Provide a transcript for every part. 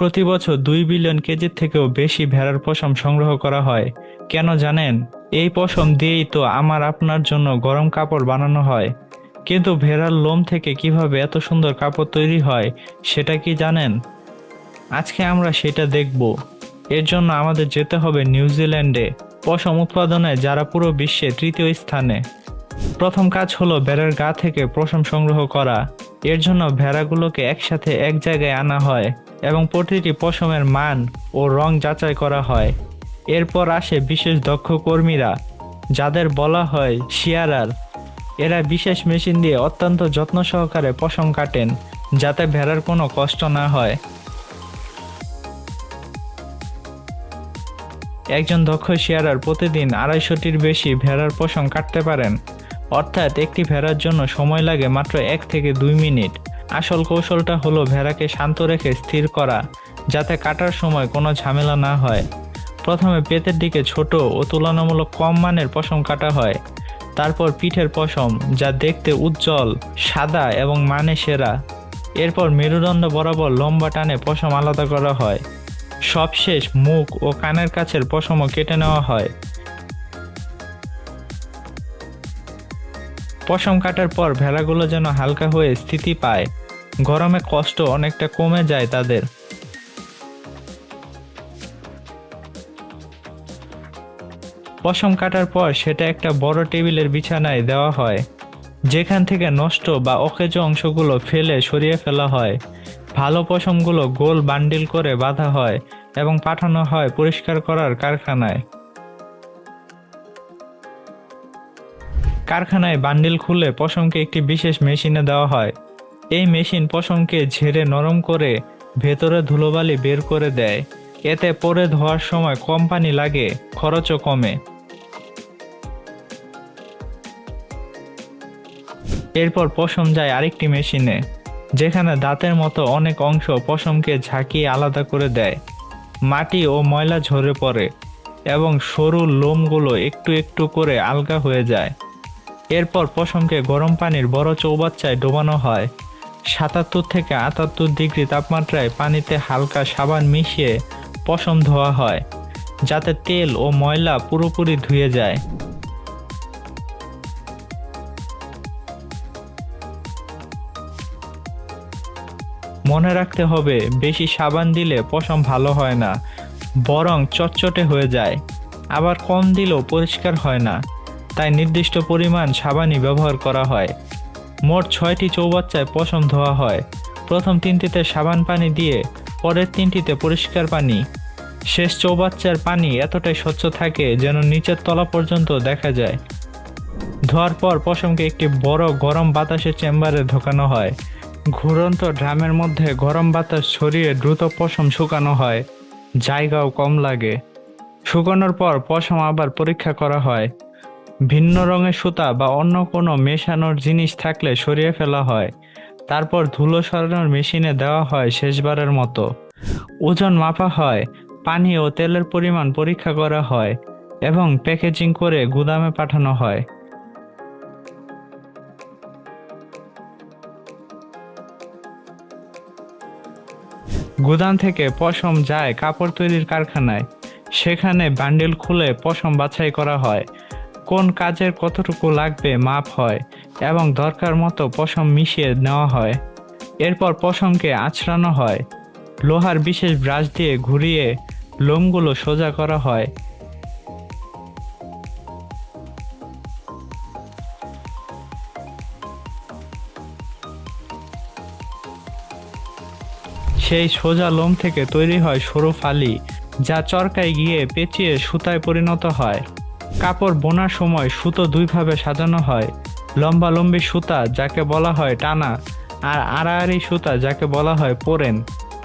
প্রতি বছর 2 বিলিয়ন কেজির থেকেও বেশি ভেড়ার পশম সংগ্রহ করা হয়। কেন জানেন? এই পশম দিয়েই তো আমার আপনার জন্য গরম কাপড় বানানো হয়। কিন্তু ভেড়ার লোম থেকে কিভাবে এত সুন্দর কাপড় তৈরি হয় সেটা কি জানেন? আজকে আমরা সেটা দেখব। এর জন্য আমাদের যেতে হবে নিউজিল্যান্ডে, পশম উৎপাদনে যারা পুরো বিশ্বে তৃতীয় স্থানে। প্রথম কাজ হলো ভেড়ার গা থেকে পশম সংগ্রহ করা। এর জন্য ভেড়াগুলোকে একসাথে এক জায়গায় আনা হয় এবং প্রতিটি পশমের মান ও রং যাচাই করা হয়। এরপর আসে বিশেষ দক্ষ কর্মীরা, যাদের বলা হয় শিয়ারার। এরা বিশেষ মেশিন দিয়ে অত্যন্ত যত্ন সহকারে পশম কাটেন, যাতে ভেড়ার কোনো কষ্ট না হয়। একজন দক্ষ শিয়ারার প্রতিদিন 250টির বেশি ভেড়ার পশম কাটতে পারেন, অর্থাৎ একটি ভেড়ার জন্য সময় লাগে মাত্র 1 থেকে 2 মিনিট। আসল কৌশলটা হলো ভেড়াকে শান্ত রেখে স্থির করা, যাতে কাটার সময় কোনো ঝামেলা না হয়। প্রথমে পেটের দিকে ছোট ও তুলনামূলক কম মানের পশম কাটা হয়। তারপর পিঠের পশম, যা দেখতে উজ্জ্বল, সাদা এবং মানে সেরা। এরপর মেরুদণ্ড বরাবর লম্বা টানে পশম আলাদা করা হয়। সবশেষ মুখ ও কানের কাছের পশমও কেটে নেওয়া হয়। পশম কাটার পর ভেড়াগুলো যেন হালকা হয়ে স্থিতি পায়, গরমে কষ্ট অনেকটা কমে যায় তাদের। পশম কাটার পর সেটা একটা বড় টেবিলের বিছানায় দেওয়া হয়, যেখান থেকে নষ্ট বা অকেজো অংশগুলো ফেলে সরিয়ে ফেলা হয়। ভালো পশমগুলো গোল বান্ডিল করে বাঁধা হয় এবং পাঠানো হয় পরিষ্কার করার কারখানায়। কারখানায় বান্ডিল খুলে পশমকে একটি বিশেষ মেশিনে দেওয়া হয়। এই মেশিন পশমকে ঝেড়ে নরম করে ভেতরে ধুলোবালি বের করে দেয়। এতে পরে ধোয়ার সময় কম পানি লাগে, খরচও কমে। এরপর পশম যায় আরেকটি মেশিনে, যেখানে দাঁতের মতো অনেক অংশ পশমকে ঝাঁকিয়ে আলাদা করে দেয়। মাটি ও ময়লা ঝরে পড়ে এবং সরু লোমগুলো একটু একটু করে আলগা হয়ে যায়। এরপর পশমকে গরম পানির বড় চৌবাচ্চায় ডোবানো হয়। 77 থেকে 78 ডিগ্রি তাপমাত্রায় পানিতে হালকা সাবান মিশিয়ে পশম ধোয়া হয়, যাতে তেল ও ময়লা পুরোপুরি ধুয়ে যায়। মনে রাখতে হবে, বেশি সাবান দিলে পশম ভালো হয় না, বরং চটচটে হয়ে যায়। আবার কম দিলেও পরিষ্কার হয় না, তাই নির্দিষ্ট পরিমাণ সাবানই ব্যবহার করা হয়। মোট 6টি চৌবাচ্চায় পশম ধোয়া হয়। প্রথম 3টিতে সাবান পানি দিয়ে, পরের 3টিতে পরিষ্কার পানি। শেষ চৌবাচ্চার পানি এতটাই স্বচ্ছ থাকে যেন নিচের তলা পর্যন্ত দেখা যায়। ধোয়ার পর পশমকে একটি বড় গরম বাতাসের চেম্বারে ঢোকানো হয়। ঘুরন্ত ড্রামের মধ্যে গরম বাতাস ছড়িয়ে দ্রুত পশম শুকানো হয়, জায়গাও কম লাগে। শুকানোর পর পশম আবার পরীক্ষা করা হয়। ভিন্ন রঙের সুতা বা অন্য কোনো মেশানোর জিনিস থাকলে সরিয়ে ফেলা হয়। তারপর ধুলো সরানোর মেশিনে দেওয়া হয় শেষবারের মতো। ওজন মাপা হয়, পানি ও তেলের পরিমাণ পরীক্ষা করা হয় এবং প্যাকেজিং করে গুদামে পাঠানো হয়। গুদাম থেকে পশম যায় কাপড় তৈরির কারখানায়। সেখানে বান্ডিল খুলে পশম বাছাই করা হয়। কোন কাজের কতটুকু লাগবে মাপ হয় এবং দরকার মতো পশম মিশিয়ে নেওয়া হয়। এরপর পশমকে আঁচড়ানো হয়। লোহার বিশেষ ব্রাশ দিয়ে ঘুরিয়ে লোমগুলো সোজা করা হয়। সেই সোজা লোম থেকে তৈরি হয় সরু ফালি, যা চরকায় গিয়ে পেঁচিয়ে সুতায় পরিণত হয়। কাপড় বোনার সময় সুতো দুইভাবে সাজানো হয়। লম্বালম্বি সুতা, যাকে বলা হয় টানা, আর আড়াআড়ি সুতা, যাকে বলা হয় পোরেন।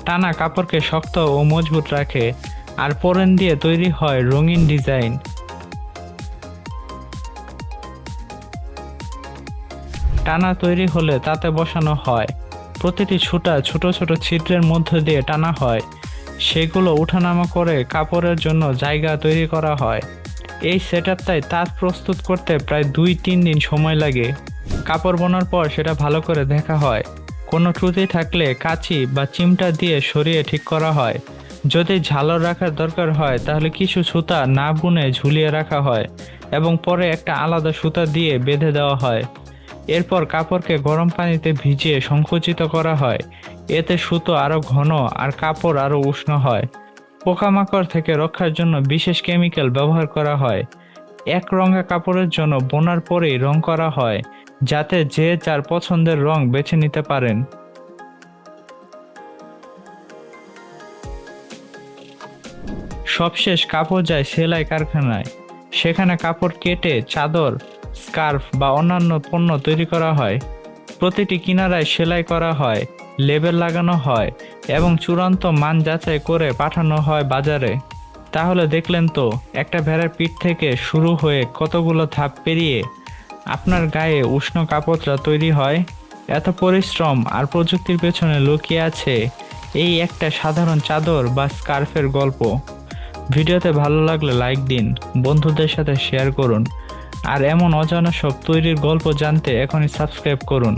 টানা কাপড়কে শক্ত ও মজবুত রাখে, আর পোরেন দিয়ে তৈরি হয় রঙিন ডিজাইন। টানা তৈরি হলে তাতে বসানো হয়। প্রতিটি সুতা ছোট ছোট ছিদ্রের মধ্য দিয়ে টানা হয়। সেগুলো উঠানামা করে কাপড়ের জন্য জায়গা তৈরি করা হয়। এই সেটআপটাই তাঁত প্রস্তুত করতে প্রায় 2-3 দিন সময় লাগে। কাপড় বোনার পর সেটা ভালো করে দেখা হয়। কোনো ত্রুটি থাকলে কাঁচি বা চিমটা দিয়ে সরিয়ে ঠিক করা হয়। যদি ঝালর রাখার দরকার হয় তাহলে কিছু সুতা না বুনে ঝুলিয়ে রাখা হয় এবং পরে একটা আলাদা সুতা দিয়ে বেঁধে দেওয়া হয়। এরপর কাপড়কে গরম পানিতে ভিজিয়ে সংকুচিত করা হয়। এতে সুতো আরো ঘন আর কাপড় আরো উষ্ণ হয়। পোকামাকড় থেকে রক্ষার জন্য বিশেষ কেমিক্যাল ব্যবহার করা হয়। এক রঙা কাপড়ের জন্য বোনার পরেই রং করা হয়, যাতে যে যার পছন্দের রং বেছে নিতে পারেন। সবশেষ কাপড় যায় সেলাই কারখানায়। সেখানে কাপড় কেটে চাদর, স্কার্ফ বা অন্যান্য পণ্য তৈরি করা হয়। প্রতিটি কিনারায় সেলাই করা হয়, লেবেল লাগানো হয় এবং চূড়ান্ত মান যাচাই করে পাঠানো হয় বাজারে। তাহলে দেখলেন তো, একটা ভেড়ার পিঠ থেকে শুরু হয়ে কতগুলো ধাপ পেরিয়ে আপনার গায়ে উষ্ণ কাপড়টা তৈরি হয়। এত পরিশ্রম আর প্রযুক্তির পেছনে লুকিয়ে আছে এই একটা সাধারণ চাদর বা স্কার্ফের গল্প। ভিডিওতে ভালো লাগলে লাইক দিন, বন্ধুদের সাথে শেয়ার করুন আর এমন অজানা সব তৈরির গল্প জানতে এখনই সাবস্ক্রাইব করুন।